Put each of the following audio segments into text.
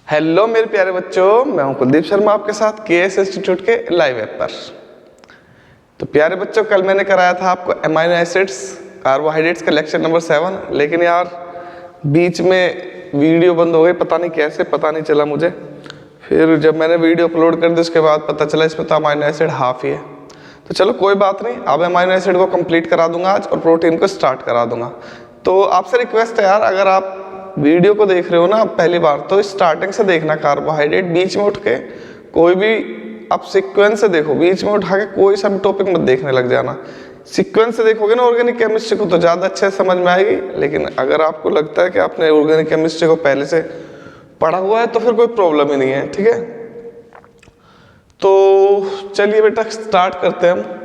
Hello मेरे प्यारे बच्चों, मैं हूं कुलदीप शर्मा आपके साथ केएस इंस्टीट्यूट के लाइव ऐप पर। तो प्यारे बच्चों, कल मैंने कराया था आपको अमाइनो एसिड्स कार्बोहाइड्रेट्स का लेक्चर नंबर 7, लेकिन यार बीच में वीडियो बंद हो गई, पता नहीं कैसे, पता नहीं चला मुझे। फिर जब मैंने वीडियो अपलोड कर दी उसके बाद पता चला इसमें तो अमाइनो एसिड हाफ ही है। तो चलो कोई बात नहीं, अब अमाइनो एसिड को कंप्लीट करा दूंगा आज और प्रोटीन को स्टार्ट करा दूंगा। तो आपसे रिक्वेस्ट है यार, अगर आप वीडियो को देख रहे हो ना पहली बार, तो स्टार्टिंग से देखना कार्बोहाइड्रेट, बीच में उठ के कोई भी आप सीक्वेंस से देखो, बीच में उठा के कोई सा भी टॉपिक मत देखने लग जाना। सीक्वेंस से देखोगे ना ऑर्गेनिक केमिस्ट्री को तो ज़्यादा अच्छे से समझ में आएगी। लेकिन अगर आपको लगता है कि आपने ऑर्गेनिक केमिस्ट्री को पहले से पढ़ा हुआ है तो फिर कोई प्रॉब्लम ही नहीं है, ठीक है। तो चलिए बेटा स्टार्ट करते हैं हम।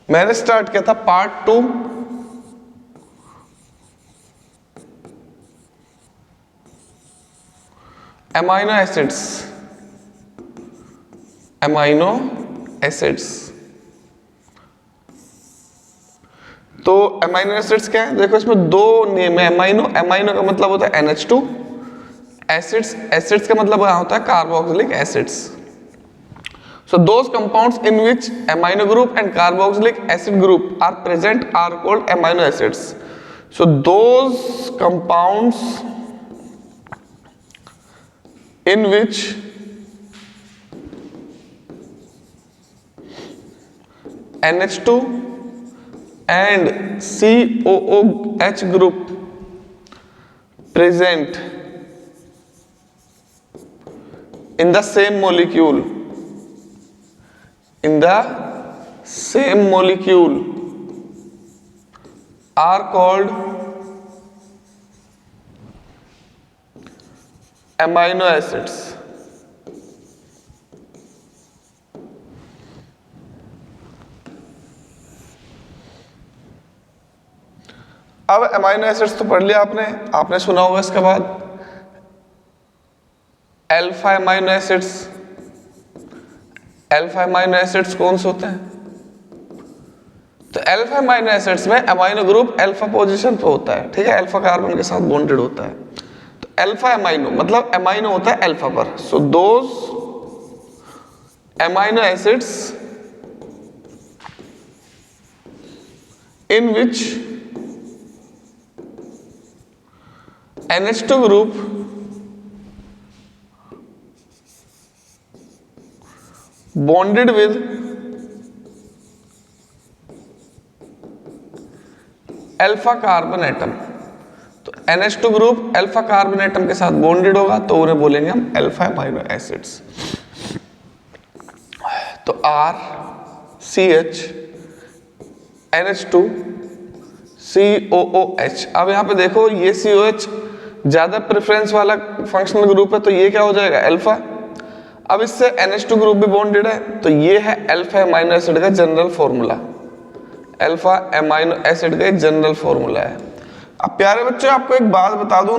मैंने स्टार्ट किया था part 2 amino acids. Amino acids तो अमाइनो एसिड्स क्या है? देखो इसमें दो नेम है। अमाइनो, अमाइनो का मतलब होता है NH2, एसिड्स, एसिड्स का मतलब होता है carboxylic acids. So those compounds in which amino group and carboxylic acid group are present are called amino acids. So those compounds in which NH2 and COOH group present in the same molecule are called amino acids. अब amino acids तो पढ़ लिया आपने सुना होगा इसके बाद alpha amino acids. Alpha amino acids कौन से होते हैं? तो अल्फा अमाइनो एसिड्स में अमाइनो ग्रुप अल्फा पोजीशन पे होता है, ठीक है, अल्फा कार्बन के साथ बॉन्डेड होता है। तो अल्फा अमाइनो मतलब अमाइनो होता है अल्फा पर। सो those amino acids in which NH2 group bonded with alpha carbon atom. तो NH2 group alpha carbon atom के साथ बॉन्डेड होगा तो उन्हें बोलेंगे हम अल्फा अमाइनो एसिड्स। तो R CH NH2 COOH। अब यहां पे देखो ये COH ज्यादा प्रेफरेंस वाला फंक्शनल ग्रुप है, तो ये क्या हो जाएगा? अल्फा। अब इससे NH2 ग्रुप भी बॉन्डेड है, तो ये है अल्फा अमाइनो एसिड का general formula. Alpha amino acid का जनरल फॉर्मूला है। अब प्यारे बच्चों आपको एक बात बता दूं,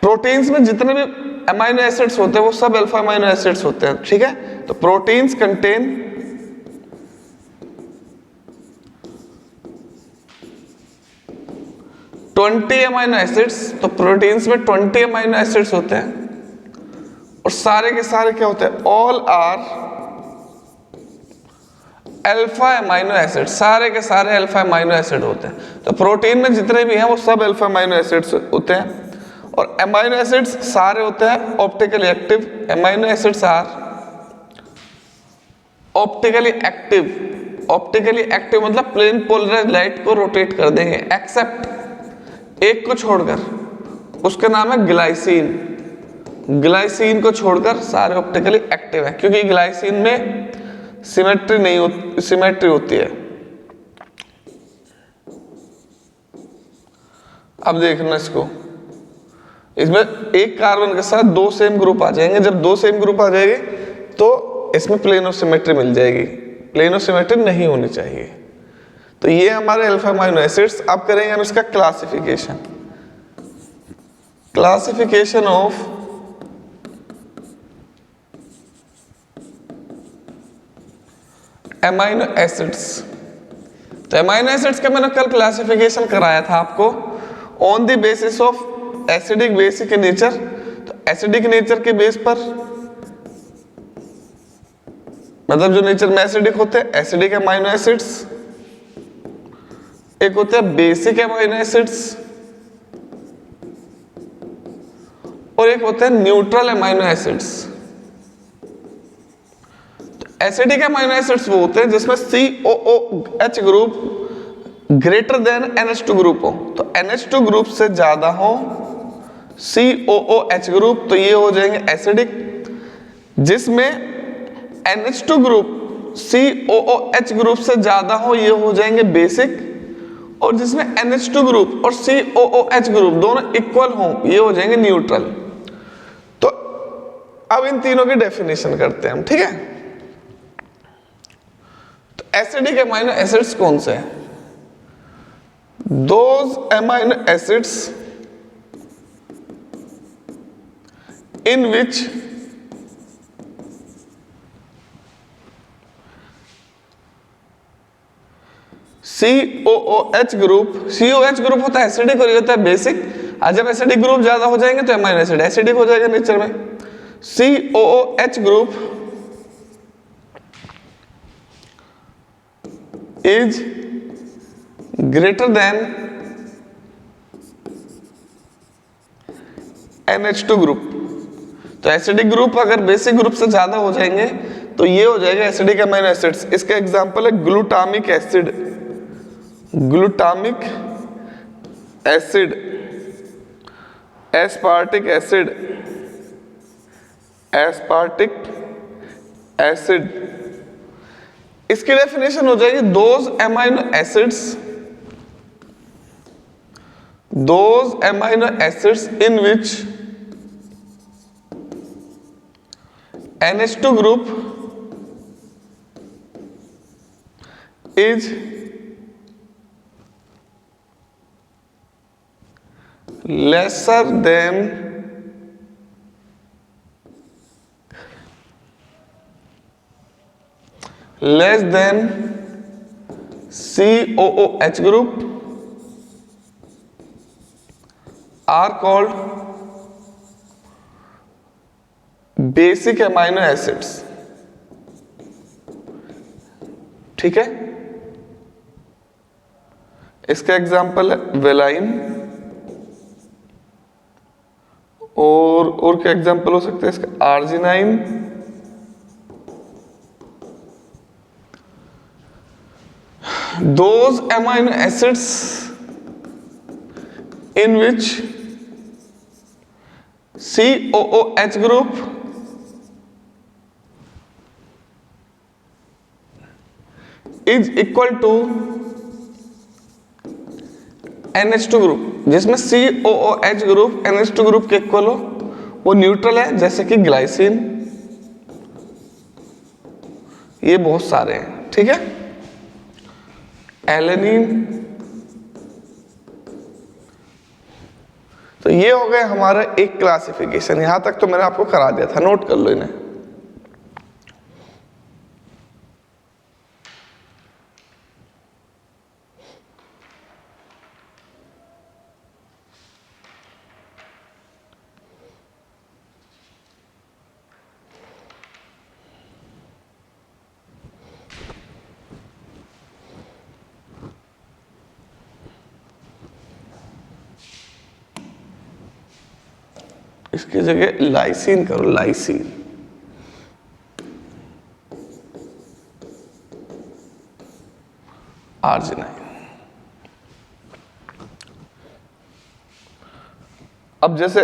प्रोटीन्स में जितने भी अमाइनो एसिड्स होते हैं वो सब अल्फा अमाइनो एसिड्स होते हैं, ठीक है। तो प्रोटीन्स कंटेन 20 अमाइनो एसिड्स। तो प्रोटीन्स में 20 अमाइनो एसिड्स होते हैं और सारे के सारे क्या होते हैं? All are alpha amino acid. सारे के सारे अल्फा अमाइनो एसिड होते हैं। तो प्रोटीन में जितने भी हैं वो सब अल्फा अमाइनो एसिड्स होते हैं। और अमाइनो एसिड्स सारे होते हैं optically active. Amino acids are optically active. Optically active मतलब प्लेन पोलराइज्ड लाइट को रोटेट कर देंगे, एक्सेप्ट एक को छोड़कर, उसका नाम है ग्लाइसिन। ग्लाइसिन को छोड़कर सारे ऑप्टिकली एक्टिव है, क्योंकि ग्लाइसिन में सिमेट्री नहीं होती, सिमेट्री होती है। अब देखना इसको, इसमें एक कार्बन के साथ दो सेम ग्रुप आ जाएंगे। जब दो सेम ग्रुप आ जाएंगे तो इसमें प्लेन ऑफ सिमेट्री मिल जाएगी। प्लेन ऑफ सिमेट्री नहीं होनी चाहिए। तो ये हमारे अल्फा अमाइनो एसिड्स। अब करेंगे हम इसका classification. Classification of amino acids. तो एमाइनो एसिड्स का मैंने कल क्लासिफिकेशन कराया था आपको on the basis of acidic basic nature. तो एसिडिक नेचर के बेस पर, मतलब जो नेचर में एसिडिक होते हैं एसिडिक एमाइनो एसिड्स, एक होते हैं बेसिक एमाइनो एसिड्स और एक होते हैं न्यूट्रल एमाइनो एसिड्स। तो एसिडिक एमाइनो एसिड्स वो होते हैं जिसमें COOH group greater than NH2 group हो। तो NH2 ग्रुप से ज्यादा हो COOH ग्रुप, तो ये हो जाएंगे एसिडिक। जिसमें NH2 ग्रुप COOH ग्रुप से ज्यादा हो ये हो जाएंगे बेसिक। और जिसमें NH2 ग्रुप और COOH ग्रुप दोनों इक्वल हो ये हो जाएंगे न्यूट्रल। तो अब इन तीनों की डेफिनेशन करते हैं हम, ठीक है। तो एसिडिक एमाइनो एसिड्स कौन से हैं? Those amino acids in which COOH group, COOH group होता है एसिडिक और ये होता है बेसिक। और जब एसिडिक ग्रुप ज्यादा हो जाएंगे तो एमाइनो एसिड एसिडिक हो जाएगा नेचर में। COOH group is greater than NH2 group. तो एसिडिक ग्रुप अगर बेसिक ग्रुप से ज्यादा हो जाएंगे तो ये हो जाएगा एसिडिक एमाइनो एसिड्स। इसका एग्जांपल है glutamic acid, glutamic acid, aspartic acid, aspartic acid. इसकी डेफिनेशन हो जाएगी those amino acids in which NH2 group is lesser than COOH group are called basic amino acids, ठीक है। इसका एग्जांपल है valine और क्या एग्जांपल हो सकते हैं इसका? Arginine, those amino acids in which COOH group is equal to NH2 group, जिसमें COOH ग्रुप NH2 ग्रुप के इक्वल हो वो न्यूट्रल है, जैसे कि ग्लाइसिन, ये बहुत सारे हैं, ठीक है। एलेनिन। तो ये हो गए हमारा एक क्लासिफिकेशन। यहां तक तो मैंने आपको करा दिया था, नोट कर लो इन्हें। इसकी जगह लाइसिन करो, लाइसिन। आर्जिनाइन। अब जैसे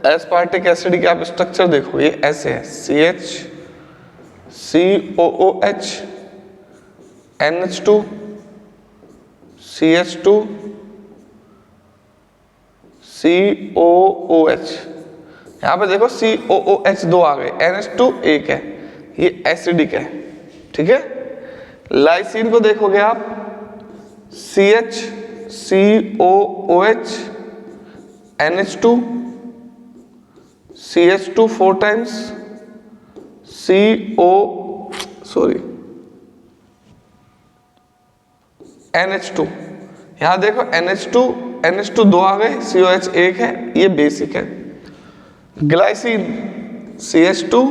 एस्पार्टिक एसिड की आप स्ट्रक्चर देखो, ये ऐसे है, CH COOH NH2 CH2 COOH। यहां पे देखो COOH 2 आ गए, NH2 1 है, ये एसिडिक है, ठीक है। लाइसिन को देखोगे आप, CH COOH NH2 CH2 4 times NH2, यहाँ देखो NH2 2 आ गए, COH 1 है, ये बेसिक है। ग्लाइसिन CH2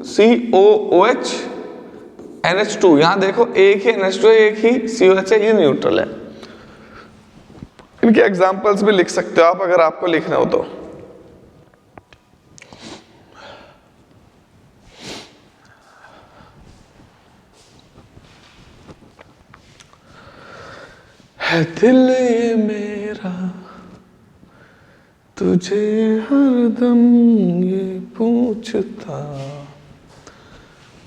COOH NH2, यहाँ देखो एक ही NH2 है, एक ही COH है, ये न्यूट्रल है। इनके एग्जाम्पल्स भी लिख सकते हो आप अगर आपको लिखना हो तो। है दिल ये मेरा तुझे हरदम ये पूछता,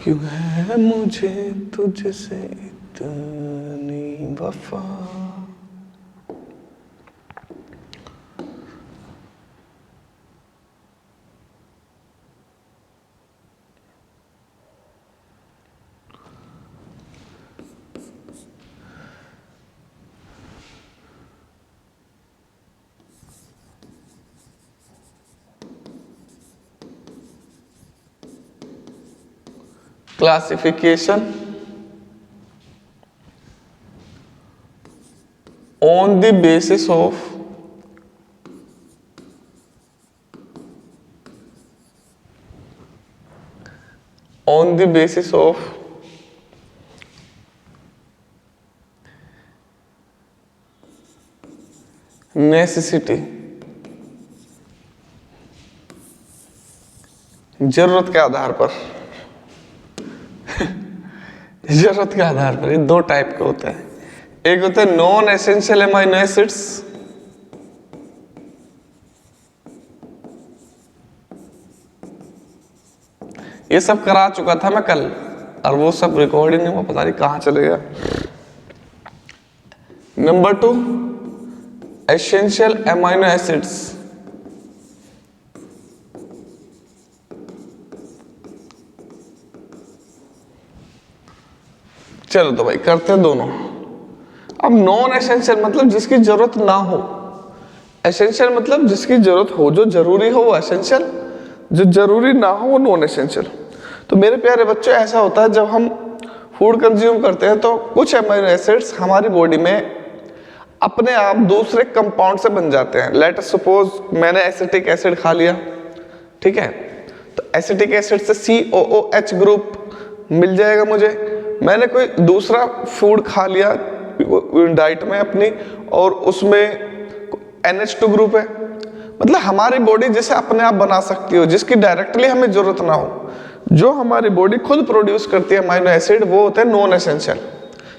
क्यों है मुझे तुझसे इतनी वफा। Classification on the basis of necessity, जरूरत के आधार पर। जरूरत के आधार पर ये दो टाइप के होते हैं, एक होते हैं नॉन एसेंशियल अमाइनो एसिड्स, ये सब करा चुका था मैं कल, और वो सब रिकॉर्डिंग नहीं हुआ, पता नहीं कहाँ चले गया। नंबर 2 एसेंशियल अमाइनो एसिड्स, चलो तो भाई करते हैं दोनों। अब नॉन एसेंशियल मतलब जिसकी जरूरत ना हो, एसेंशियल मतलब जिसकी जरूरत हो, जो जरूरी हो वो एसेंशियल, जो जरूरी ना हो वो नॉन एसेंशियल। तो मेरे प्यारे बच्चों ऐसा होता है जब हम फूड कंज्यूम करते हैं तो कुछ अमीनो एसिड्स हमारी बॉडी में अपने आप दूसरे कंपाउंड से बन जाते हैं। लेट अस सपोज मैंने एसिटिक एसिड खा लिया, ठीक है, तो एसिटिक एसिड से COOH ग्रुप मिल जाएगा मुझे। मैंने कोई दूसरा फूड खा लिया डाइट में अपनी और उसमें NH2 ग्रुप है, मतलब हमारी बॉडी जैसे अपने आप बना सकती हो, जिसकी डायरेक्टली हमें जरूरत ना हो, जो हमारी बॉडी खुद प्रोड्यूस करती है अमाइनो एसिड, वो होते हैं नॉन एसेंशियल,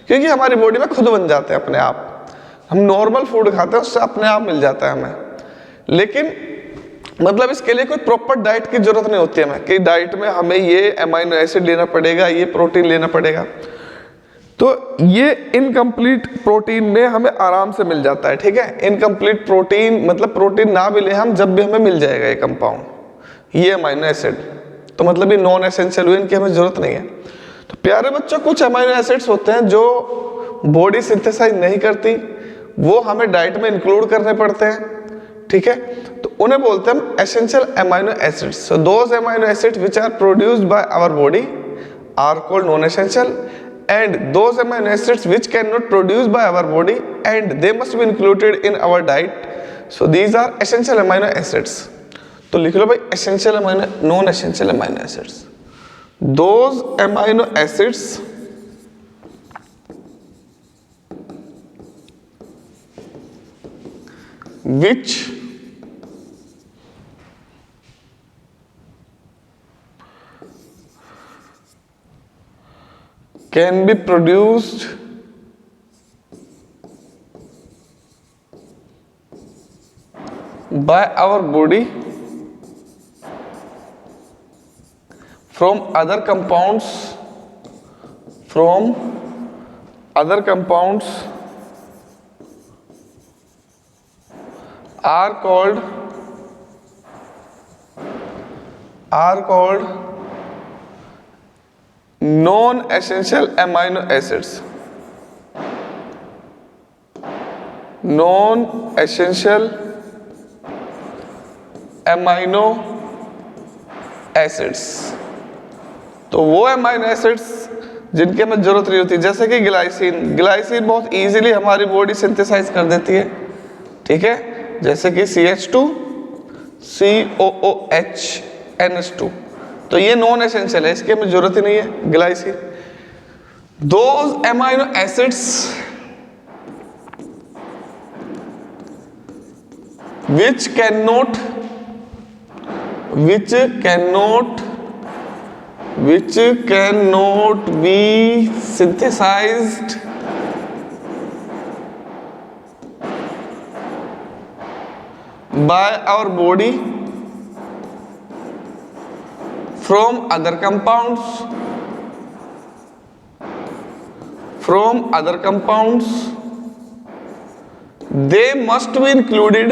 क्योंकि हमारी बॉडी में खुद बन जाते हैं अपने आप। हम नॉर्मल फूड खाते हैं उससे अपने आप मिल जाता है हमें, लेकिन मतलब इसके लिए कोई प्रॉपर डाइट की जरूरत नहीं होती है हमें कि डाइट में हमें ये अमाइनो एसिड लेना पड़ेगा, ये प्रोटीन लेना पड़ेगा। तो ये इनकम्प्लीट प्रोटीन में हमें आराम से मिल जाता है, ठीक है। इनकम्प्लीट प्रोटीन मतलब प्रोटीन ना मिले हम, जब भी हमें मिल जाएगा ये कंपाउंड, ये अमाइनो एसिड, तो मतलब ये नॉन एसेंशियल हुए, इनकी हमें जरूरत नहीं है। तो प्यारे बच्चों कुछ अमाइनो एसिड्स होते हैं जो बॉडी सिंथेसाइज नहीं करती, वो हमें डाइट में इंक्लूड करने पड़ते हैं, ठीक है, तो उन्हें बोलते हैं essential amino acids. So those amino acids which are produced by our body are called non essential, and those amino acids which cannot produce by our body and they must be included in our diet, so these are essential amino acids। तो लिख लो भाई essential amino, non essential amino acids, those amino acids which can be produced by our body from other compounds are called non-essential amino acids, non-essential amino acids। तो वो amino acids जिनकी हमें जरूरत नहीं होती, जैसे कि ग्लाइसिन। ग्लाइसिन बहुत इजीली हमारी बॉडी सिंथेसाइज कर देती है, ठीक है, जैसे कि CH2 COOH NH2, तो ये नॉन एसेंशियल है, इसकी हमें जरूरत ही नहीं है glycine. Those amino acids which cannot be synthesized by our body from other compounds, they must be included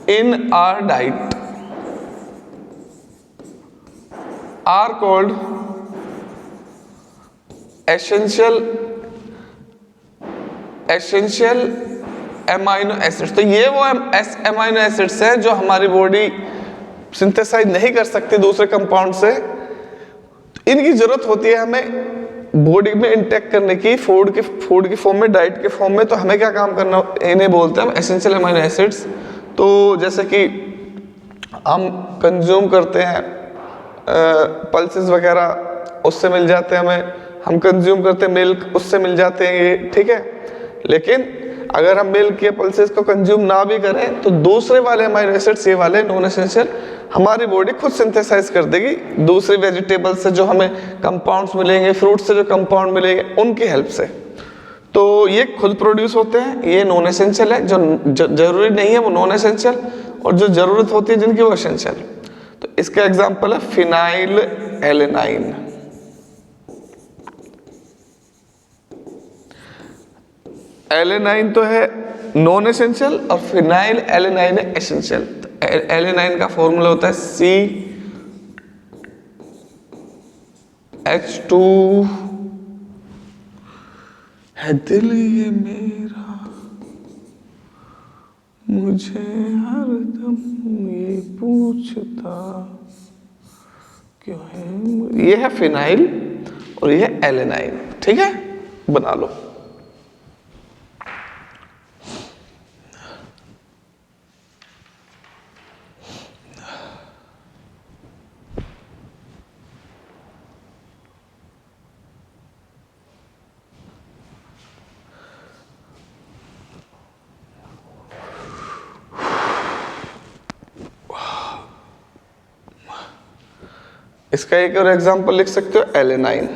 in our diet, are called essential amino acids. तो ये वो अमाइनो एसिड्स हैं जो हमारी बॉडी सिंथेसाइज नहीं कर सकती दूसरे कंपाउंड से, इनकी जरूरत होती है हमें बॉडी में इंटेक करने की, फूड की फॉर्म में, डाइट के फॉर्म में। तो हमें क्या काम करना, इन्हें बोलते हैं हम एसेंशियल अमाइनो एसिड्स। तो जैसे कि हम कंज्यूम करते हैं पल्सेस वगैरह, उससे मिल जाते हैं हमें, हम कंज्यूम करते हैं मिल्क, उससे मिल जाते हैं ये, ठीक है। लेकिन अगर हम मिल्क या पल्सेस को कंज्यूम ना भी करें तो दूसरे वाले अमाइनो एसिड्स, ये वाले नॉन एसेंशियल, हमारी बॉडी खुद सिंथेसाइज कर देगी दूसरे वेजिटेबल से जो हमें कंपाउंड्स मिलेंगे, फ्रूट से जो कंपाउंड मिलेंगे, उनकी हेल्प से। तो ये खुद प्रोड्यूस होते हैं, ये नॉन एसेंशियल है। जो जरूरी नहीं है वो नॉन एसेंशियल, और जो जरूरत होती है जिनकी वो एसेंशियल। तो इसका एग्जांपल है फिनाइल एलेनाइन। एलेनाइन तो है नॉन एसेंशियल और फिनाइल एलेनाइन है एसेंशियल। तो एलेनाइन का फॉर्मूला होता है CH2 है दिल ये मेरा, मुझे हरदम ये पूछता क्यों है। ये है फिनाइल और ये है एलेनाइन, ठीक है, बना लो। इसका एक और एग्जांपल लिख सकते हो एलेनाइन।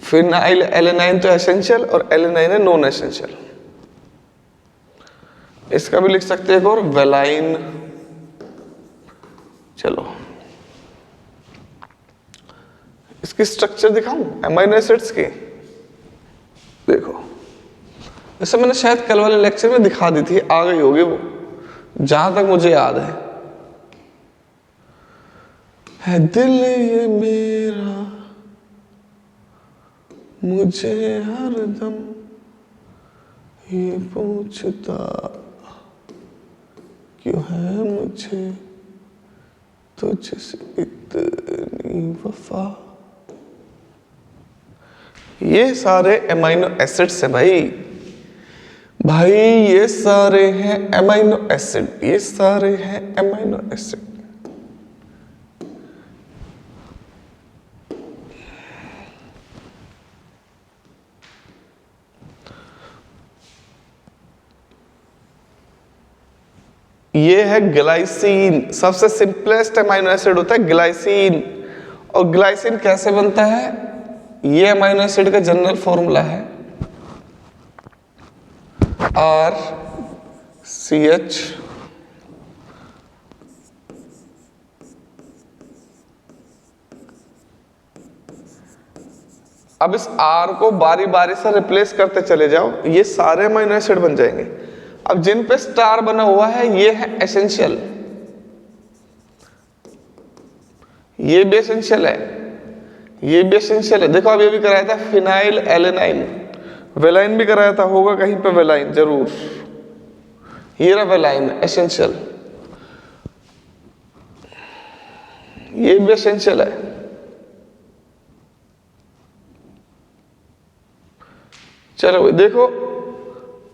फिनाइल एलेनाइन तो एसेंशियल और एलेनाइन है नॉन एसेंशियल। इसका भी लिख सकते हैं एक और वेलाइन। चलो इसकी स्ट्रक्चर दिखाऊं अमाइनो एसिड्स की, देखो जैसे मैंने शायद कल वाले लेक्चर में दिखा दी थी, आ गई होगी वो, जहां तक मुझे याद है दिल ये मेरा, मुझे हरदम ये पूछता क्यों है मुझे तुझसे इतनी वफा। ये सारे अमाइनो एसिड्स हैं भाई, ये सारे हैं अमाइनो एसिड, ये सारे हैं अमाइनो एसिड। ये है ग्लाइसिन, सबसे सिंपलेस्ट अमाइनो एसिड होता है ग्लाइसिन। और ग्लाइसिन कैसे बनता है, ये अमाइनो एसिड का जनरल फॉर्मूला है RCH अब इस R को बारी बारी से रिप्लेस करते चले जाओ, ये सारे अमाइनो एसिड बन जाएंगे। अब जिन पे स्टार बना हुआ है ये है एसेंशियल, ये भी एसेंशियल है, ये भी एसेंशियल है। देखो अभी कराया था फिनाइल एलेनाइन, वेलाइन भी कराया था, होगा कहीं पे वेलाइन जरूर, ये रहा वेलाइन एसेंशियल। ये भी एसेंशियल है। चलो भाई देखो,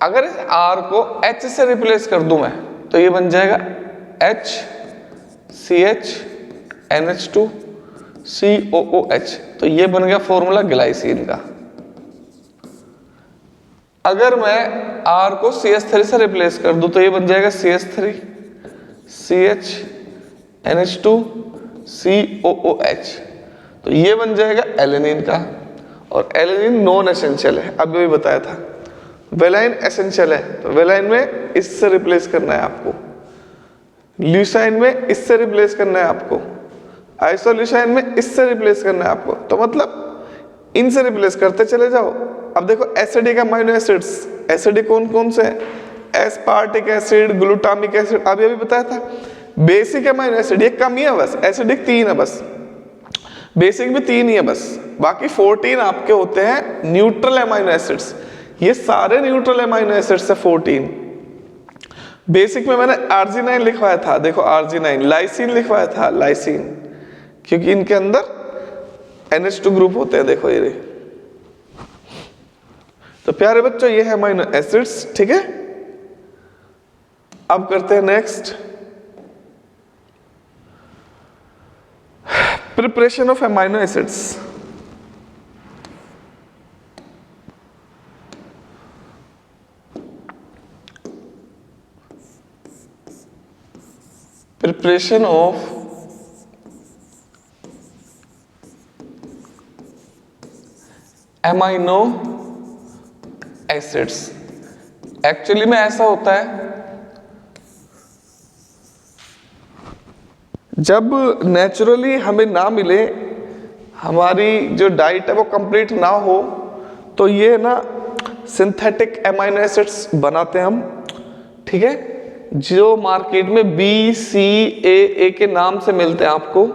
अगर इस R को H से रिप्लेस कर दूं मैं तो ये बन जाएगा HCH NH2 COOH। तो ये बन गया फॉर्मूला ग्लाइसिन का। अगर मैं R को CH3 से रिप्लेस कर दूं तो ये बन जाएगा CH3 CH NH2 COOH। तो ये बन जाएगा एलेनिन का। और एलेनिन नॉन एसेंशियल है, अभी भी बताया था। वेलाइन एसेंशियल है, तो वेलाइन में इससे रिप्लेस करना है आपको, ल्यूसाइन में इससे रिप्लेस करना है आपको, आइसोल्यूसाइन में इससे रिप्लेस करना है आपको। तो मतलब इनसे रिप्लेस करते चले जाओ। अब देखो एसिडिक अमाइनो एसिड्स, एसिडिक कौन कौन से हैं? एस्पार्टिक एसिड, ग्लूटामिक एसिड, अभी अभी बताया था। बेसिक अमाइनो एसिड ये कम ही है बस, एसिडिक 3 है बस, बेसिक भी 3 ही है बस, बाकी 14 आपके होते हैं न्यूट्रल अमाइनो एसिड्स। ये सारे न्यूट्रल अमाइनो एसिड्स है 14। बेसिक में मैंने आर्जिनाइन लिखवाया था, देखो आर्जिनाइन, लाइसिन लिखवाया था, लाइसिन, क्योंकि इनके अंदर NH2 ग्रुप होते हैं, देखो ये। तो प्यारे बच्चों ये है अमाइनो एसिड्स, ठीक है। अब करते हैं next, preparation of amino acids. Preparation of amino acids. Actually में ऐसा होता है, जब नेचुरली हमें ना मिले, हमारी जो डाइट है वो कंप्लीट ना हो, तो ये ना सिंथेटिक अमाइनो एसिड्स बनाते हैं हम, ठीक है, जो मार्केट में BCAA के नाम से मिलते हैं आपको।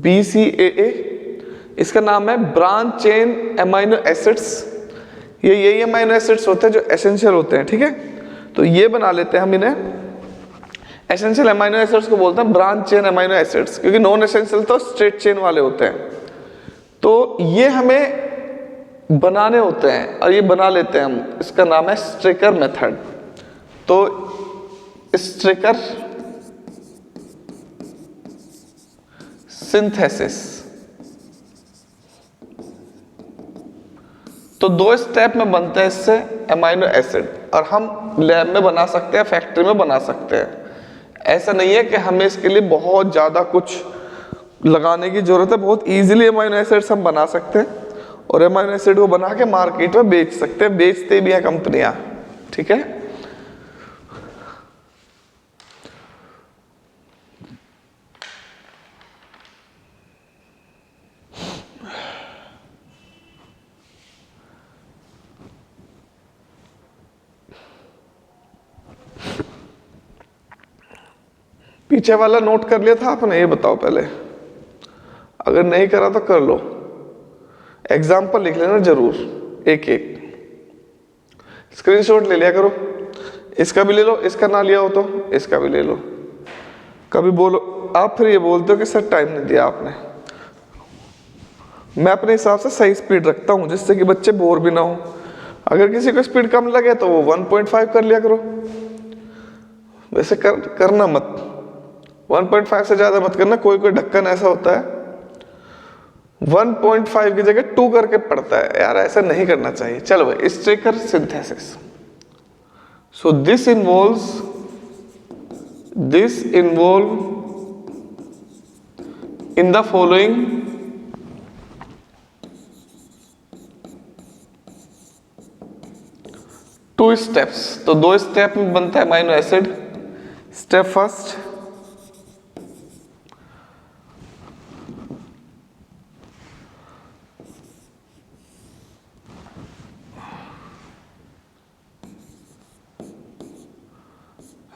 BCAA इसका नाम है ब्रांच चेन अमाइनो एसिड्स। ये यही अमाइनो एसिड्स होते हैं जो एसेंशियल होते हैं, ठीक है। तो ये बना लेते हैं हम इन्हें। एसेंशियल अमाइनो एसिड्स को बोलते हैं ब्रांच चेन अमाइनो एसिड्स, क्योंकि नॉन एसेंशियल तो स्ट्रेट चेन वाले होते हैं। तो ये हमें बनाने होते हैं और ये बना लेते हैं हम, इसका नाम है स्ट्रेकर मेथड। तो स्ट्रेकर सिंथेसिस। तो 2 स्टेप में बनते हैं इससे अमाइनो एसिड, और हम लैब में बना सकते हैं, फैक्ट्री में बना सकते हैं। ऐसा नहीं है कि हमें इसके लिए बहुत ज़्यादा कुछ लगाने की जरूरत है, बहुत इजीली अमाइनो एसिड्स हम बना सकते हैं और अमाइनो एसिड को बना के मार्केट में बेच सकते हैं, बेचते भी हैं कंपनियां, ठीक है। पीछे वाला नोट कर लिया था आपने? ये बताओ पहले, अगर नहीं करा तो कर लो, एग्जाम्पल लिख लेना जरूर, एक एक स्क्रीनशॉट ले लिया करो। इसका भी ले लो, इसका ना लिया हो तो इसका भी ले लो। कभी बोलो आप, फिर ये बोलते हो कि सर टाइम नहीं दिया आपने। मैं अपने हिसाब से सही स्पीड रखता हूँ, जिससे कि बच्चे बोर भी ना हो। अगर किसी को स्पीड कम लगे तो वो 1.5 कर लिया करो, वैसे करना मत, 1.5 से ज्यादा मत करना। कोई कोई ढक्कन ऐसा होता है 1.5 की जगह 2 करके पढ़ता है, यार ऐसा नहीं करना चाहिए। चलो भाई, Straker synthesis. So this involve in the following two steps. तो 2 स्टेप में बनता है amino acid. Step first,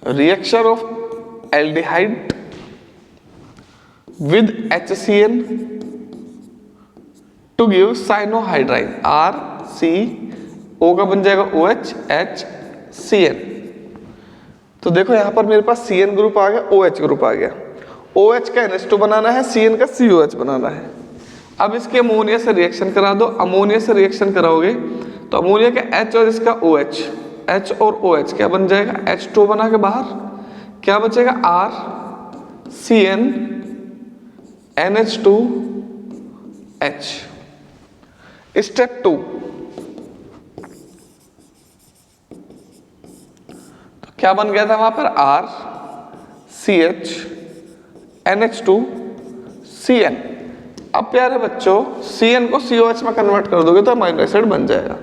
reaction of aldehyde with HCN to give cyanohydrine RCO का बन जाएगा OH HCN। तो देखो यहां पर मेरे पास CN ग्रुप आ गया, OH ग्रुप आ गया। OH का NH2 बनाना है, CN का COH बनाना है। अब इसके अमोनिया से रिएक्शन करा दो। अमोनिया से रिएक्शन कराओगे तो अमोनिया का H और इसका OH, H और OH क्या बन जाएगा, H2 बना के बाहर क्या बचेगा, R CN NH2H। स्टेप 2, तो क्या बन गया था वहां पर, R CH NH2 CN। अब प्यारे बच्चों CN को COH में कन्वर्ट कर दोगे तो अमीनो एसिड बन जाएगा।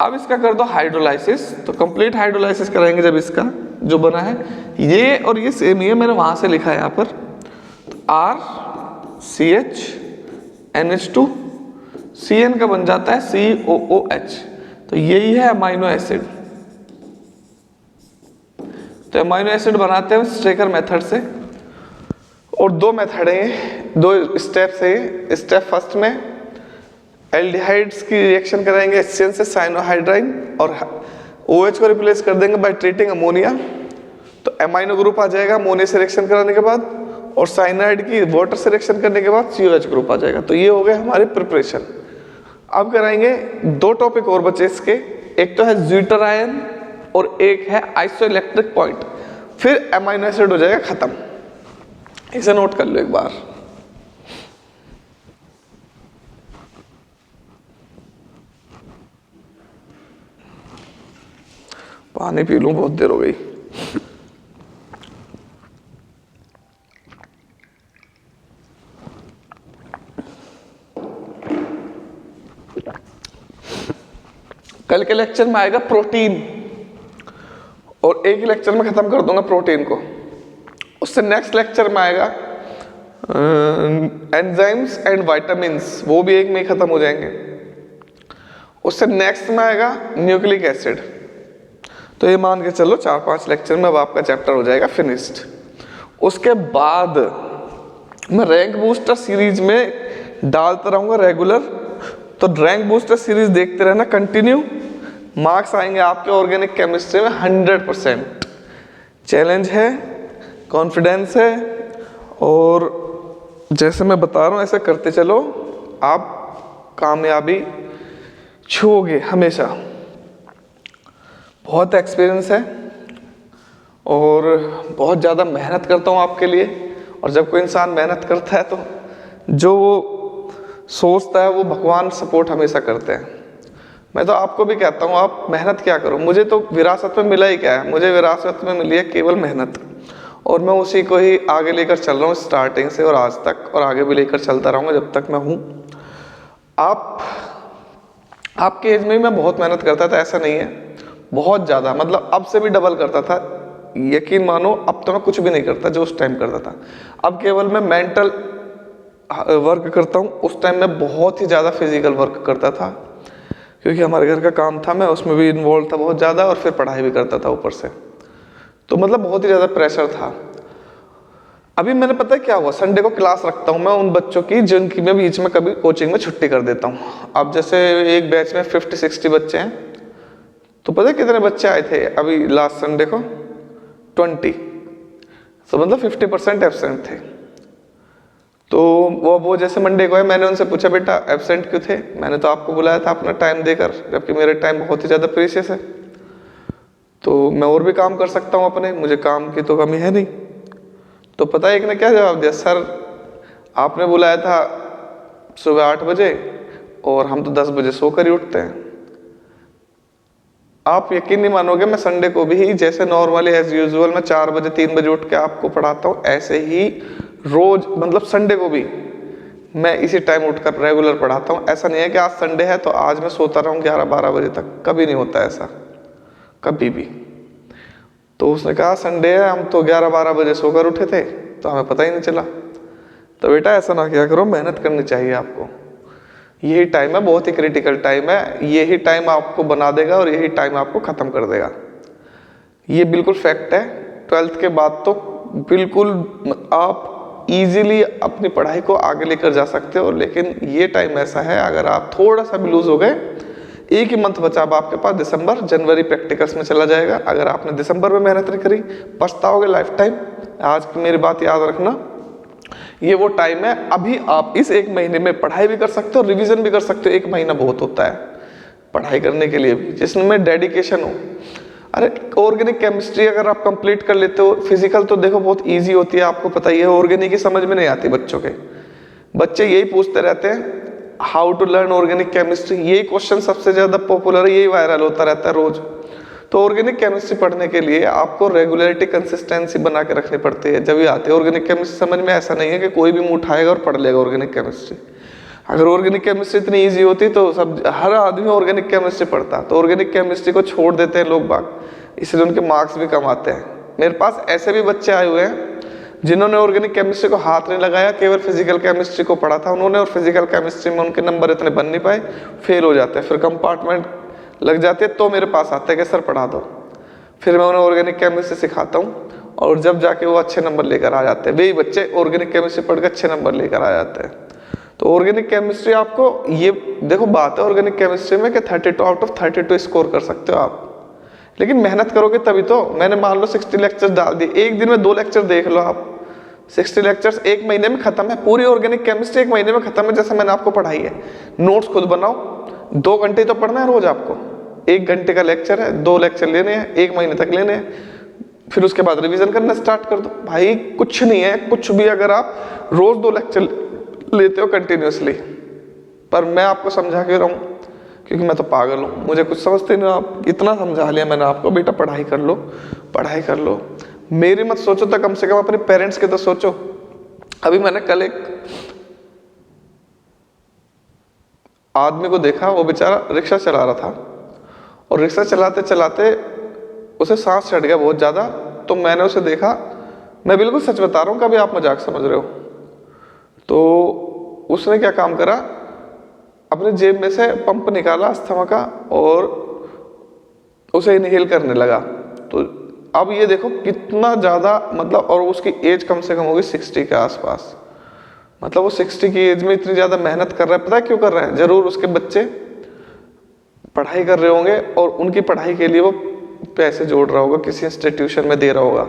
अब इसका कर दो हाइड्रोलाइसिस, तो कंप्लीट हाइड्रोलाइसिस कराएंगे जब इसका जो बना है ये और ये सेम ही है, मैंने वहां से लिखा है यहाँ पर, तो R CH NH2 CN का बन जाता है COOH। तो यही है अमीनो एसिड। तो अमीनो एसिड बनाते हैं स्ट्रेकर मेथड से, और दो मेथड है, दो स्टेप्स है। स्टेप फर्स्ट में एल्डिहाइड्स की रिएक्शन कराएंगे HCN से साइनोहाइड्राइन, और OH को रिप्लेस कर देंगे बाय ट्रीटिंग अमोनिया। तो अमाइनो ग्रुप आ जाएगा अमोनिया से रिएक्शन कराने के बाद, और साइनाइड की वाटर से रिएक्शन करने के बाद COH ग्रुप आ जाएगा। तो ये हो गए हमारे प्रिपरेशन। अब कराएंगे दो टॉपिक और बचे इसके, एक तो है ज्यूटर आयन और एक है आइसोइलेक्ट्रिक पॉइंट, फिर अमाइनो एसिड हो जाएगा खत्म। इसे नोट कर लो एक बार। पानी पी लूं, बहुत देर हो गई। कल के लेक्चर में आएगा प्रोटीन, और एक ही लेक्चर में खत्म कर दूंगा प्रोटीन को। उससे नेक्स्ट लेक्चर में आएगा एंजाइम्स एंड विटामिन्स, वो भी एक में ही खत्म हो जाएंगे। उससे नेक्स्ट में आएगा न्यूक्लिक एसिड। तो ये मान के चलो 4-5 लेक्चर में अब आपका चैप्टर हो जाएगा फिनिश्ड। उसके बाद मैं रैंक बूस्टर सीरीज में डालता रहूंगा रेगुलर, तो रैंक बूस्टर सीरीज देखते रहना कंटिन्यू। मार्क्स आएंगे आपके ऑर्गेनिक केमिस्ट्री में 100%। चैलेंज है, कॉन्फिडेंस है, और जैसे मैं बता रहा हूँ ऐसे करते चलो, आप कामयाबी छूओगे हमेशा। बहुत एक्सपीरियंस है और बहुत ज़्यादा मेहनत करता हूँ आपके लिए। और जब कोई इंसान मेहनत करता है तो जो वो सोचता है वो भगवान सपोर्ट हमेशा करते हैं। मैं तो आपको भी कहता हूँ आप मेहनत क्या करो। मुझे तो विरासत में मिला ही क्या है, मुझे विरासत में मिली है केवल मेहनत, और मैं उसी को ही आगे लेकर चल रहा हूँ स्टार्टिंग से और आज तक, और आगे भी लेकर चलता रहूँगा जब तक मैं हूँ। आपके एज में मैं बहुत मेहनत करता था, ऐसा नहीं है, बहुत ज़्यादा, मतलब अब से भी डबल करता था। यकीन मानो अब तो मैं कुछ भी नहीं करता जो उस टाइम करता था। अब केवल मैं मेंटल वर्क करता हूँ, उस टाइम मैं बहुत ही ज़्यादा फिजिकल वर्क करता था, क्योंकि हमारे घर का काम था, मैं उसमें भी इन्वॉल्व था बहुत ज़्यादा, और फिर पढ़ाई भी करता था ऊपर से। तो मतलब बहुत ही ज़्यादा प्रेशर था। अभी मैंने पता है क्या हुआ, संडे को क्लास रखता हूँ मैं उन बच्चों की जिनकी मैं बीच में कभी कोचिंग में छुट्टी कर देता हूँ। अब जैसे एक बैच में 50-60 बच्चे हैं, तो पता है कितने बच्चे आए थे अभी लास्ट संडे को, 20। तो मतलब 50% एब्सेंट थे। तो वो जैसे मंडे को है, मैंने उनसे पूछा बेटा एब्सेंट क्यों थे, मैंने तो आपको बुलाया था अपना टाइम देकर, जबकि मेरे टाइम बहुत ही ज़्यादा प्रीशियस है, तो मैं और भी काम कर सकता हूँ अपने, मुझे काम की तो कमी है नहीं। तो पता है एक ने क्या जवाब दिया, सर आपने बुलाया था सुबह 8 बजे और हम तो 10 बजे सोकर ही उठते हैं। आप यकीन नहीं मानोगे, मैं संडे को भी जैसे नॉर्मली एज यूजुअल मैं 4 बजे 3 बजे उठ के आपको पढ़ाता हूँ, ऐसे ही रोज, मतलब संडे को भी मैं इसी टाइम उठकर रेगुलर पढ़ाता हूँ। ऐसा नहीं है कि आज संडे है तो आज मैं सोता रहूँ 11-12 बजे तक, कभी नहीं होता ऐसा, कभी भी। तो उसने कहा संडे है, हम तो 11-12 बजे सोकर उठे थे तो हमें पता ही नहीं चला। तो बेटा ऐसा ना किया करो, मेहनत करनी चाहिए आपको। यही टाइम है, बहुत ही क्रिटिकल टाइम है, यही टाइम आपको बना देगा और यही टाइम आपको ख़त्म कर देगा। ये बिल्कुल फैक्ट है। 12th के बाद तो बिल्कुल आप इजीली अपनी पढ़ाई को आगे लेकर जा सकते हो, लेकिन ये टाइम ऐसा है अगर आप थोड़ा सा भी लूज हो गए एक ही मंथ बचा अब आपके पास, दिसंबर। जनवरी प्रैक्टिकल्स में चला जाएगा। अगर आपने दिसंबर में मेहनत नहीं करी, पछताओगे लाइफ टाइम। आज की मेरी बात याद रखना, ये वो टाइम है। अभी आप इस एक महीने में पढ़ाई भी कर सकते हो, रिवीजन भी कर सकते हो। एक महीना बहुत होता है पढ़ाई करने के लिए भी, जिसमें डेडिकेशन हो। अरे ऑर्गेनिक केमिस्ट्री अगर आप कंप्लीट कर लेते हो, फिजिकल तो देखो बहुत इजी होती है, आपको पता ही है। ऑर्गेनिक ही समझ में नहीं आती बच्चों के। बच्चे यही पूछते रहते हैं how to learn organic chemistry, यही क्वेश्चन सबसे ज्यादा पॉपुलर है, यही वायरल होता रहता है रोज। तो ऑर्गेनिक केमिस्ट्री पढ़ने के लिए आपको रेगुलरिटी, कंसिस्टेंसी बना के रखनी पड़ती है, जब भी आती है ऑर्गेनिक केमिस्ट्री समझ में। ऐसा नहीं है कि कोई भी मुंह उठाएगा और पढ़ लेगा ऑर्गेनिक केमिस्ट्री। अगर ऑर्गेनिक केमिस्ट्री इतनी इजी होती तो सब हर आदमी ऑर्गेनिक केमिस्ट्री पढ़ता। तो ऑर्गेनिक केमिस्ट्री को छोड़ देते हैं लोग बाग, इसलिए उनके मार्क्स भी कम आते हैं। मेरे पास ऐसे भी बच्चे आए हुए हैं जिन्होंने ऑर्गेनिक केमिस्ट्री को हाथ नहीं लगाया, केवल फिजिकल केमिस्ट्री को पढ़ा था उन्होंने, और फिजिकल केमिस्ट्री में उनके नंबर इतने बन नहीं पाए, फेल हो जाते हैं। फिर कंपार्टमेंट लग जाते हैं तो मेरे पास आते हैं कि सर पढ़ा दो। फिर मैं उन्हें ऑर्गेनिक केमिस्ट्री सिखाता हूँ, और जब जाके वो अच्छे नंबर लेकर आ जाते हैं। वही बच्चे ऑर्गेनिक केमिस्ट्री पढ़ के अच्छे नंबर लेकर आ जाते हैं। तो ऑर्गेनिक केमिस्ट्री आपको, ये देखो बात है ऑर्गेनिक केमिस्ट्री में कि 32 आउट ऑफ 32 स्कोर कर सकते हो आप, लेकिन मेहनत करोगे तभी तो। मैंने मान लो 60 लेक्चर्स डाल दिए, एक दिन में 2 लेक्चर देख लो आप। 60 लेक्चर्स एक महीने में खत्म है, पूरी ऑर्गेनिक केमिस्ट्री एक महीने में खत्म है, जैसे मैंने आपको पढ़ाई है। नोट्स खुद बनाओ, 2 घंटे तो पढ़ना है रोज आपको। 1 घंटे का लेक्चर है, 2 लेक्चर लेने हैं, 1 महीने तक लेने हैं। फिर उसके बाद रिवीजन करना स्टार्ट कर दो। भाई कुछ नहीं है, कुछ भी अगर आप रोज 2 लेक्चर लेते हो कंटिन्यूसली। पर मैं आपको समझा के रहा हूँ क्योंकि मैं तो पागल हूँ, मुझे कुछ समझते नहीं। आप इतना समझा लिया मैंने आपको, बेटा पढ़ाई कर लो, पढ़ाई कर लो। मेरी मत सोचो तो कम से कम अपने पेरेंट्स के तो सोचो। अभी मैंने कल एक आदमी को देखा, वो बेचारा रिक्शा चला रहा था, और रिक्शा चलाते चलाते उसे सांस चढ़ गया बहुत ज्यादा। तो मैंने उसे देखा, मैं बिल्कुल सच बता रहा हूँ, कभी आप मजाक समझ रहे हो। तो उसने क्या काम करा, अपने जेब में से पंप निकाला अस्थमा का और उसे इनहेल करने लगा। तो अब ये देखो कितना ज्यादा, मतलब, और उसकी एज कम से कम होगी 60 के आसपास। मतलब वो 60 की एज में इतनी ज्यादा मेहनत कर रहा है। पता है क्यों कर रहा है? जरूर उसके बच्चे पढ़ाई कर रहे होंगे और उनकी पढ़ाई के लिए वो पैसे जोड़ रहा होगा, किसी इंस्टीट्यूशन में दे रहा होगा,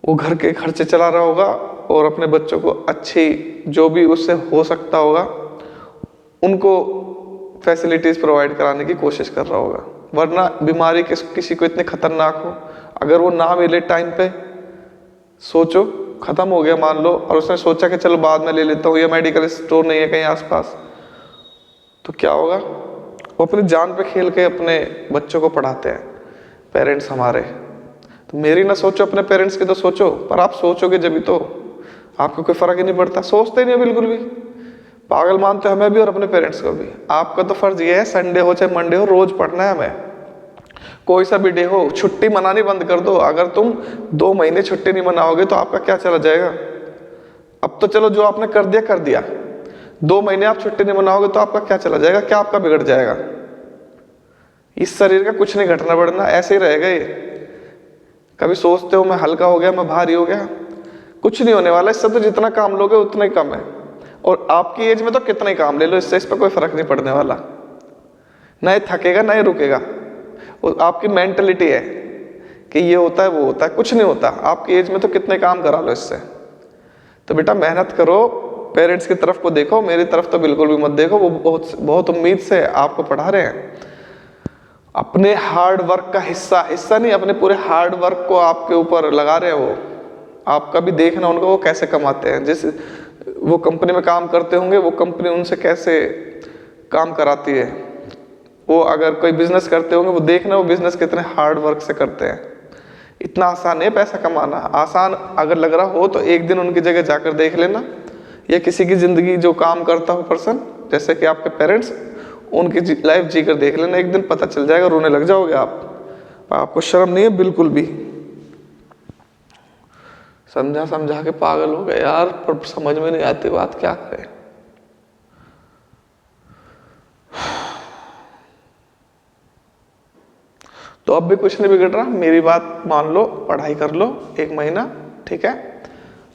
वो घर के खर्चे चला रहा होगा, और अपने बच्चों को अच्छी जो भी उससे हो सकता होगा उनको फैसिलिटीज प्रोवाइड कराने की कोशिश कर रहा होगा। वरना बीमारी किसी को इतनी खतरनाक हो, अगर वो ना मिले टाइम पे, सोचो खत्म हो गया मान लो, और उसने सोचा कि चलो बाद में ले लेता हूँ, या मेडिकल स्टोर नहीं है कहीं आसपास, तो क्या होगा? वो अपनी जान पे खेल के अपने बच्चों को पढ़ाते हैं पेरेंट्स हमारे। तो मेरी ना सोचो, अपने पेरेंट्स की तो सोचो। पर आप सोचोगे जब भी तो आपको कोई फर्क ही नहीं पड़ता, सोचते ही नहीं बिल्कुल भी। पागल मानते हमें भी और अपने पेरेंट्स को भी। आपका तो फर्ज ये है, संडे हो चाहे मंडे हो, रोज पढ़ना है हमें। कोई सा भी डे हो, छुट्टी मनानी बंद कर दो। अगर तुम 2 महीने छुट्टी नहीं मनाओगे तो आपका क्या चला जाएगा? अब तो चलो जो आपने कर दिया कर दिया, 2 महीने आप छुट्टी नहीं मनाओगे तो आपका क्या चला जाएगा? क्या आपका बिगड़ जाएगा? इस शरीर का कुछ नहीं घटना बढ़ना, ऐसे ही रहेगा ये। कभी सोचते हो मैं हल्का हो गया, मैं भारी हो गया? कुछ नहीं होने वाला इससे। तो जितना काम लोगे उतना ही कम है, और आपकी एज में तो कितना ही काम ले लो, इससे इस पर कोई फर्क नहीं पड़ने वाला। ना ये थकेगा ना ये रुकेगा। वो आपकी मेंटलिटी है कि ये होता है वो होता है, कुछ नहीं होता। आपकी एज में तो कितने काम करा लो इससे। तो बेटा मेहनत करो, पेरेंट्स की तरफ को देखो, मेरी तरफ तो बिल्कुल भी मत देखो। वो बहुत उम्मीद से आपको पढ़ा रहे हैं। अपने हार्ड वर्क का हिस्सा नहीं, अपने पूरे हार्ड वर्क को आपके ऊपर लगा रहे हो। आपका भी देखना उनको, वो कैसे कमाते हैं। जिस वो कंपनी में काम करते होंगे, वो कंपनी उनसे कैसे काम कराती है। वो अगर कोई बिजनेस करते होंगे, वो देखना वो बिजनेस कितने हार्ड वर्क से करते हैं। इतना आसान है पैसा कमाना। आसान अगर लग रहा हो तो एक दिन उनकी जगह जाकर देख लेना, या किसी की जिंदगी जो काम करता हो पर्सन, जैसे कि आपके पेरेंट्स, उनकी लाइफ जी कर देख लेना। एक दिन पता चल जाएगा, रोने लग जाओगे आप। आपको शर्म नहीं है बिल्कुल भी। समझा के पागल हो गए यार, पर समझ में नहीं आती बात, क्या करें। तो अब भी कुछ नहीं बिगड़ रहा, मेरी बात मान लो, पढ़ाई कर लो 1 महीना, ठीक है।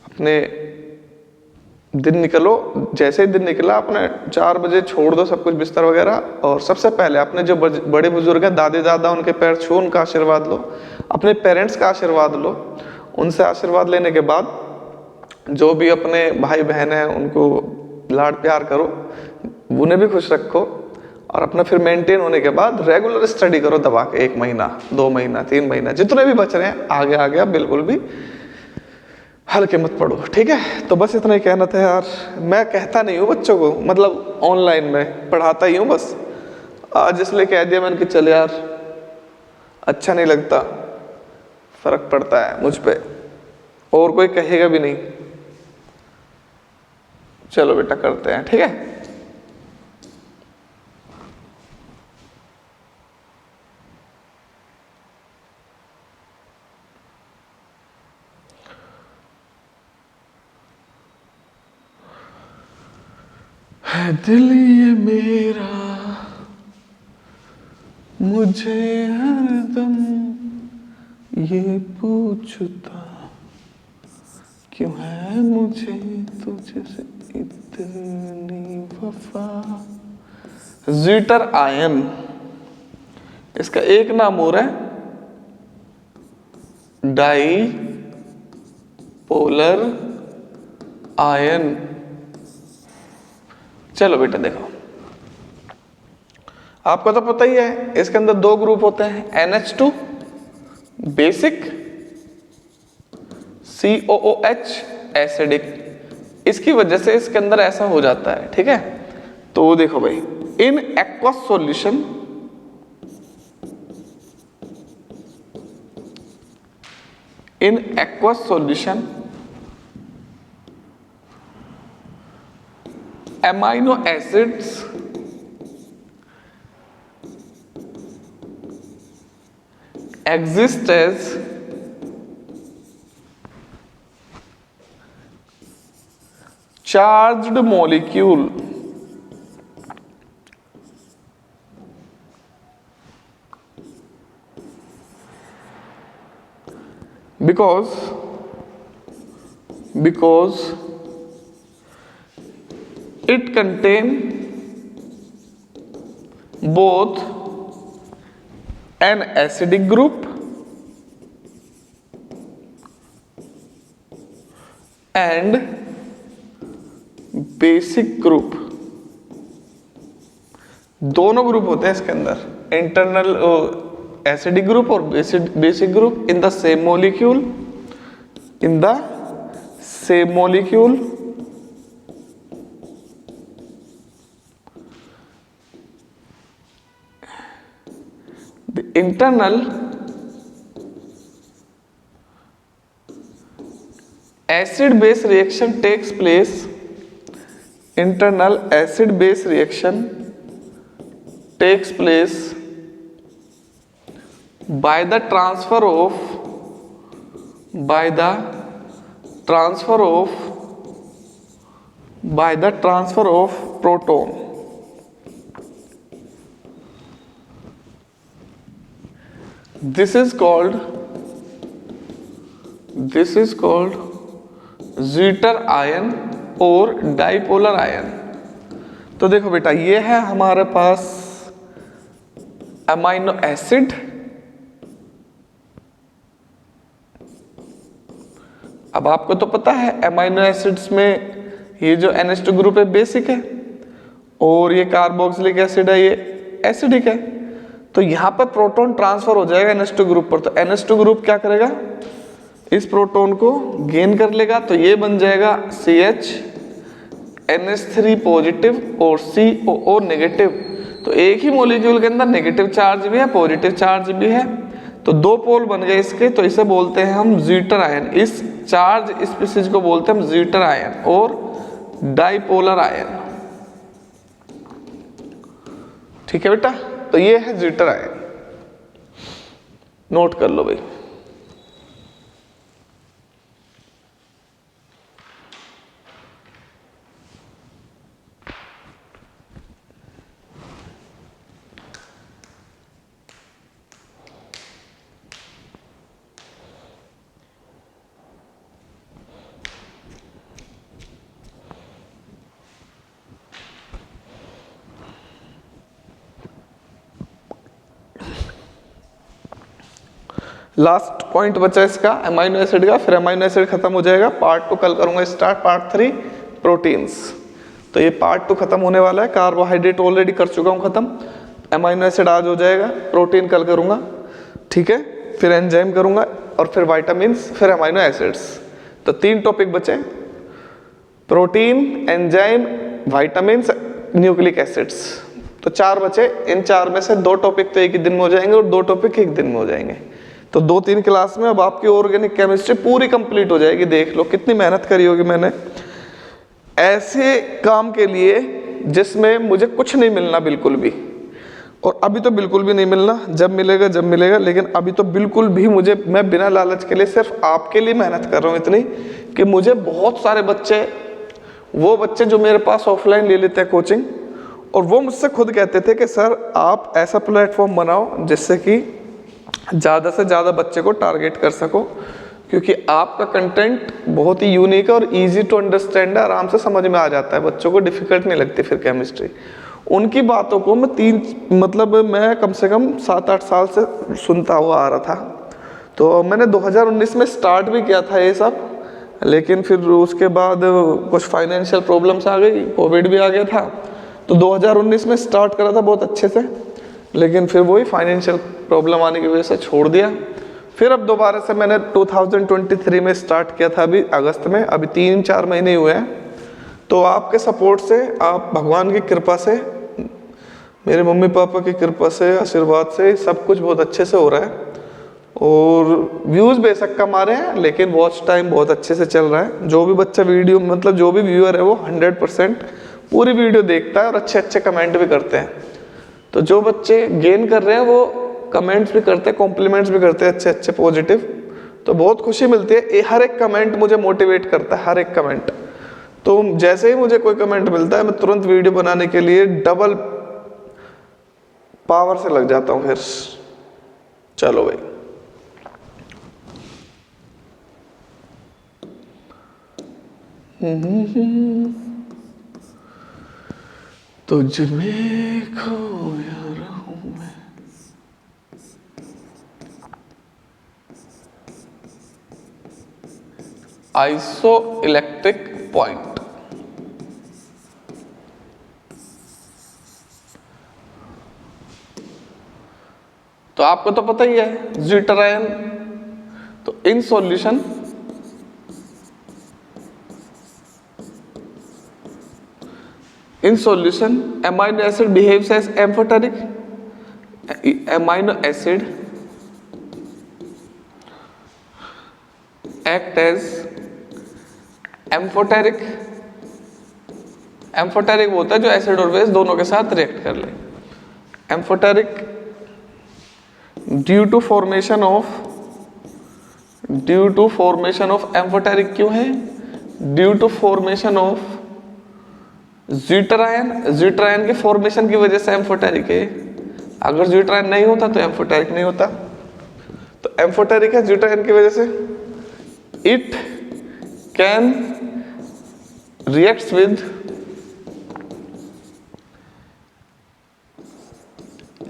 अपने दिन निकलो, जैसे ही दिन निकला अपने 4 बजे छोड़ दो सब कुछ बिस्तर वगैरह, और सबसे पहले अपने जो बड़े बुजुर्ग हैं, दादी दादा, उनके पैर छू, उनका आशीर्वाद लो, अपने पेरेंट्स का आशीर्वाद लो। उनसे आशीर्वाद लेने के बाद जो भी अपने भाई बहन हैं उनको लाड प्यार करो, उन्हें भी खुश रखो, और अपना फिर मेंटेन होने के बाद रेगुलर स्टडी करो दबा के, 1 महीना 2 महीना 3 महीना जितने भी बच रहे हैं, आगे आगे आप बिल्कुल भी हल्के मत पड़ो, ठीक है। तो बस इतना ही कहना था यार। मैं कहता नहीं हूँ बच्चों को, मतलब ऑनलाइन में पढ़ाता ही हूँ बस, आज इसलिए कह दिया मैंने कि चल यार अच्छा नहीं लगता, फर्क पड़ता है मुझ पे, और कोई कहेगा भी नहीं। चलो बेटा करते हैं, ठीक है। है दिल ये मेरा मुझे हरदम ये पूछता, क्यों है मुझे तुझसे इतनी वफा। ज्विटर आयन, इसका एक नाम और है डाई पोलर आयन। चलो बेटा देखो, आपको तो पता ही है इसके अंदर 2 ग्रुप होते हैं, NH2 बेसिक, COOH एसिडिक। इसकी वजह से इसके अंदर ऐसा हो जाता है, ठीक है। तो देखो भाई, in aqueous solution amino acids exist as charged molecule because it contain both an acidic group and basic group। दोनों ग्रुप होते हैं इसके अंदर, इंटरनल एसिडिक ग्रुप और basic group in the same molecule. The internal acid base reaction takes place by the transfer of proton। This is called zwitter ion और dipolar ion. तो देखो बेटा, ये है हमारे पास अमाइनो एसिड, अब आपको तो पता है अमाइनो एसिड्स में ये जो NH2 ग्रुप है बेसिक है, और ये कार्बोक्सिलिक एसिड है ये एसिडिक है। तो यहां पर प्रोटॉन ट्रांसफर हो जाएगा NH2 ग्रुप पर, तो NH2 ग्रुप क्या करेगा, इस प्रोटॉन को गेन कर लेगा, तो ये बन जाएगा CH NH3 पॉजिटिव और COO नेगेटिव। तो एक ही मॉलिक्यूल के अंदर नेगेटिव चार्ज भी है, पॉजिटिव चार्ज भी है, तो 2 पोल बन गए इसके, तो इसे बोलते हैं हम ज्विटर आयन। इस चार्ज स्पीशीज को बोलते हैं हम ज्विटर आयन और डाइपोलर आयन, ठीक है बेटा। तो ये है ज्विटर आयन, नोट कर लो भाई। लास्ट पॉइंट बचा इसका अमाइनो एसिड का, फिर अमाइनो एसिड खत्म हो जाएगा। पार्ट 2 कल करूंगा स्टार्ट, पार्ट 3 प्रोटीन्स। तो ये पार्ट 2 खत्म होने वाला है। कार्बोहाइड्रेट ऑलरेडी कर चुका हूँ खत्म, अमाइनो एसिड आज हो जाएगा, प्रोटीन कल करूंगा, ठीक है। फिर एंजाइम करूंगा और फिर विटामिन्स, फिर अमाइनो एसिड्स। तो 3 टॉपिक बचे, protein, enzyme, vitamins, nucleic acids. तो 4 बचे। इन 4 में से 2 टॉपिक तो एक ही दिन में हो जाएंगे और 2 टॉपिक एक दिन में हो जाएंगे। तो 2-3 क्लास में अब आपकी ऑर्गेनिक केमिस्ट्री पूरी कंप्लीट हो जाएगी। देख लो कितनी मेहनत करी होगी मैंने ऐसे काम के लिए जिसमें मुझे कुछ नहीं मिलना बिल्कुल भी, और अभी तो बिल्कुल भी नहीं मिलना, जब मिलेगा जब मिलेगा। लेकिन अभी तो बिल्कुल भी मैं बिना लालच के लिए सिर्फ आपके लिए मेहनत कर रहा हूँ इतनी कि मुझे बहुत सारे बच्चे, वो बच्चे जो मेरे पास ऑफलाइन ले लेते हैं कोचिंग, और वो मुझसे खुद कहते थे कि सर आप ऐसा प्लेटफॉर्म बनाओ जिससे कि ज़्यादा से ज़्यादा बच्चे को टारगेट कर सको, क्योंकि आपका कंटेंट बहुत ही यूनिक है और इजी टू अंडरस्टैंड है, आराम से समझ में आ जाता है, बच्चों को डिफिकल्ट नहीं लगती फिर केमिस्ट्री। उनकी बातों को मैं कम से कम 7-8 साल से सुनता हुआ आ रहा था। तो मैंने 2019 में स्टार्ट भी किया था ये सब, लेकिन फिर उसके बाद कुछ फाइनेंशियल प्रॉब्लम्स आ गई, कोविड भी आ गया था। तो 2019 में स्टार्ट करा था बहुत अच्छे से, लेकिन फिर वही फाइनेंशियल प्रॉब्लम आने की वजह से छोड़ दिया। फिर अब दोबारा से मैंने 2023 में स्टार्ट किया था, अभी अगस्त में, अभी 3-4 महीने हुए हैं। तो आपके सपोर्ट से, आप भगवान की कृपा से, मेरे मम्मी पापा की कृपा से, आशीर्वाद से सब कुछ बहुत अच्छे से हो रहा है। और व्यूज़ बेशक कम आ रहे हैं, लेकिन वॉच टाइम बहुत अच्छे से चल रहा है। जो भी बच्चा वीडियो, मतलब जो भी व्यूअर है वो 100% पूरी वीडियो देखता है और अच्छे अच्छे कमेंट भी करते हैं। तो जो बच्चे गेन कर रहे हैं वो कमेंट्स भी करते हैं, कॉम्प्लीमेंट्स भी करते हैं अच्छे अच्छे पॉजिटिव। तो बहुत खुशी मिलती है, हर एक कमेंट मुझे मोटिवेट करता है, हर एक कमेंट। तो जैसे ही मुझे कोई कमेंट मिलता है मैं तुरंत वीडियो बनाने के लिए डबल पावर से लग जाता हूँ। फिर चलो भाई, तुझ में खोया रहूं मैं। आइसो इलेक्ट्रिक पॉइंट, तो आपको तो पता ही है ज़्विटर। तो in solution amino acid behaves as amphoteric. Amino acid act as amphoteric. Amphoteric होता है जो एसिड और बेस दोनों के साथ रिएक्ट कर ले। Amphoteric due to formation of amphoteric क्यों है? Due to formation of zwitter की फॉर्मेशन की वजह से एम्फोटेरिक है। अगर ज़्विटर नहीं होता तो एम्फोटेरिक नहीं होता। तो एम्फोटेरिक है ज़्विटर की वजह से। It can reacts with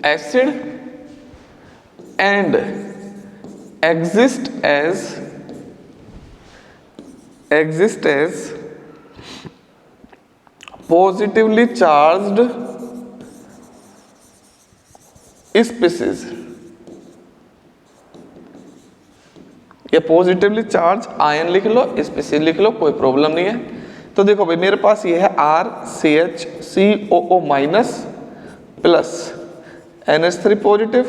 acid and exist as positively charged species। या पॉजिटिवली चार्ज आयन लिख लो, स्पीसीज लिख लो, कोई प्रॉब्लम नहीं है। तो देखो भाई मेरे पास ये है RCHCOO minus plus NH3 positive.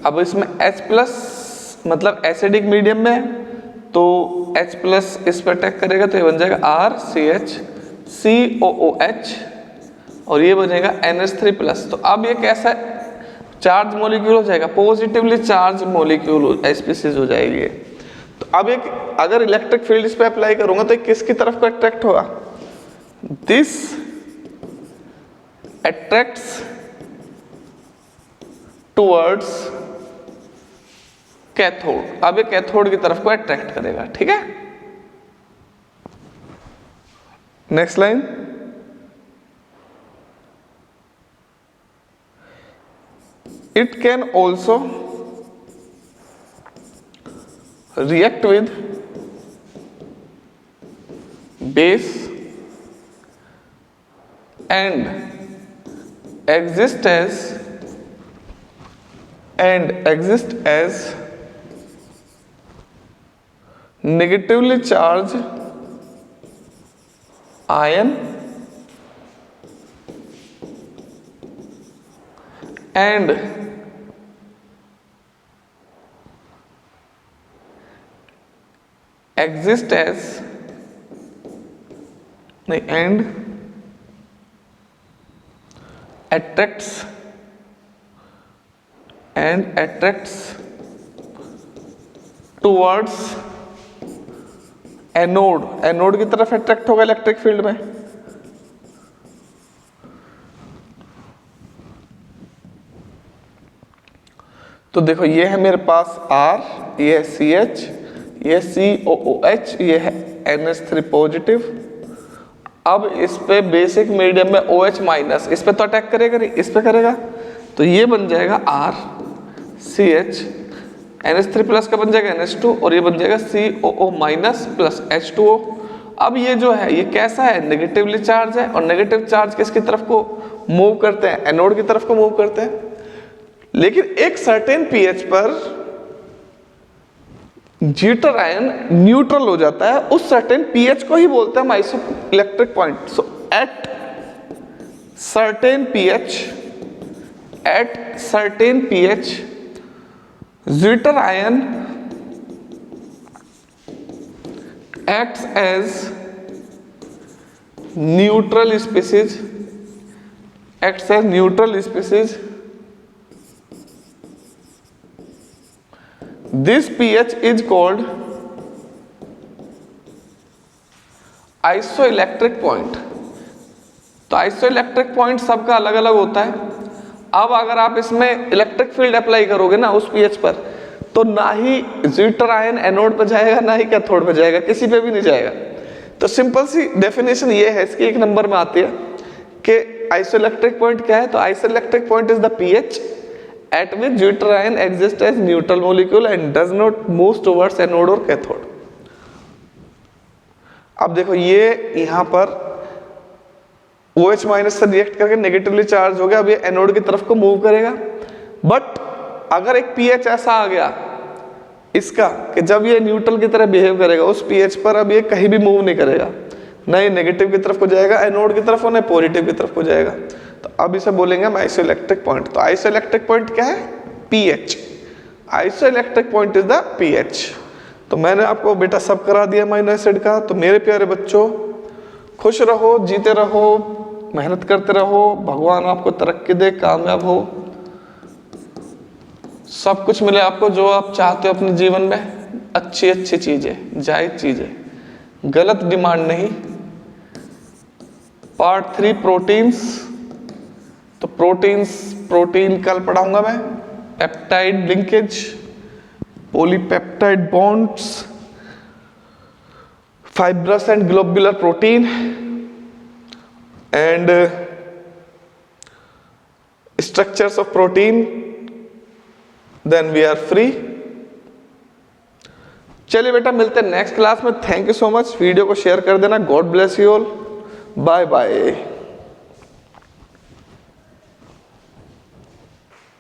अब इसमें H प्लस मतलब एसिडिक मीडियम में है, तो H प्लस इस पर अटैक करेगा तो ये बन जाएगा RCHCOOH और ये बनेगा NH3 प्लस। तो अब ये कैसा चार्ज मॉलिक्यूल हो जाएगा? पॉजिटिवली चार्ज मॉलिक्यूल स्पीसीज हो जाएगी। तो अब एक अगर इलेक्ट्रिक फील्ड इस पे अप्लाई करूंगा तो किसकी तरफ को अट्रैक्ट होगा? This attracts towards cathode. अब ये कैथोड की तरफ को अट्रैक्ट करेगा, ठीक है। Next line, it can also react with base and exist as negatively charged ion and exist as and attracts towards anode की तरफ अट्रैक्ट होगा इलेक्ट्रिक फील्ड में। तो देखो ये है मेरे पास R, ये है CH, ये COOH, ये है NH3 पॉजिटिव। अब इस पे बेसिक मीडियम में OH माइनस, इस पे तो अटैक करेगा नहीं, इस पे करेगा, तो ये बन जाएगा R CH, NH3 प्लस का बन जाएगा NH2 और ये बन जाएगा COO माइनस प्लस H2O। अब ये जो है ये कैसा है, नेगेटिवली चार्ज है, और नेगेटिव चार्ज किसकी तरफ को मूव करते हैं, एनोड की तरफ को मूव करते हैं। लेकिन एक सर्टेन pH पर जीटर आयन न्यूट्रल हो जाता है, उस सर्टेन pH को ही बोलते हैं हम isoelectric point. So at certain pH jitter ion acts as neutral species, This pH is called isoelectric point. तो आइसोइलेक्ट्रिक पॉइंट सबका अलग अलग होता है। अब अगर आप इसमें इलेक्ट्रिक फील्ड अप्लाई करोगे ना उस pH पर, तो ना ही जीटर आयन एनोड पे जाएगा, ना ही कैथोड पे जाएगा, किसी पे भी नहीं जाएगा। तो सिंपल सी डेफिनेशन ये है इसकी, एक नंबर में आती है कि आइसोइलेक्ट्रिक पॉइंट क्या है। तो isoelectric point is the pH at which deuter ion exists as neutral molecule and does not move towards anode or cathode। अब देखो ये यहाँ पर OH माइनस से रिएक्ट करके नेगेटिवली चार्ज हो गया, अब ये एनोड की तरफ को मूव करेगा। बट अगर एक pH ऐसा आ गया इसका कि जब ये न्यूट्रल की तरह बिहेव करेगा, उस pH पर अब ये कहीं भी मूव नहीं करेगा, ना ये नेगेटिव की तरफ को जाएगा एनोड की तरफ, और ना पॉजिटिव की तरफ को जाएगा। तो अब इसे बोलेंगे हम आइसोइलेक्ट्रिक पॉइंट। तो आइसोइलेक्ट्रिक पॉइंट क्या है, pH। Isoelectric point is the pH। तो मैंने आपको बेटा सब करा दिया अमीनो एसिड का। तो मेरे प्यारे बच्चों, खुश रहो, जीते रहो, मेहनत करते रहो, भगवान आपको तरक्की दे, कामयाब हो, सब कुछ मिले आपको जो आप चाहते हो अपने जीवन में। अच्छी अच्छी चीजें, जायज चीजें, गलत डिमांड नहीं। Part 3 proteins. तो प्रोटीन कल पढ़ाऊंगा मैं। Peptide linkage, polypeptide bonds, fibrous and globular protein and structures of protein, then we are free. चलिए बेटा, मिलते हैं नेक्स्ट क्लास में। Thank you so much. Video को शेयर कर देना। God bless you all. Bye bye.